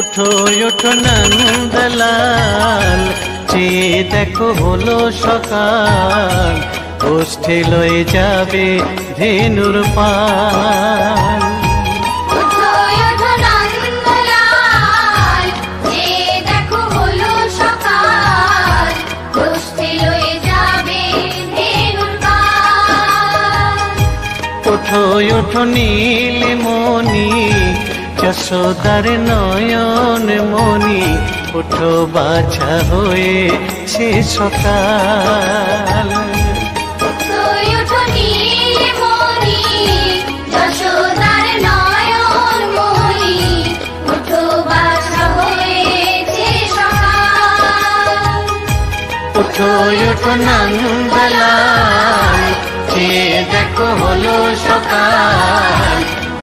ওঠো ওঠো নন্দলাল, চেয়ে দেখো হলো সকাল, ওষ্ঠে লয়ে যাবে ধেনুর পাল। ওঠো ওঠো নীলমণি, যশোদার নয়ন মণি, ওঠো বাছা হয়েছে সকাল। ওঠো ওঠো নন্দলাল, চেয়ে দেখো হলো সকাল,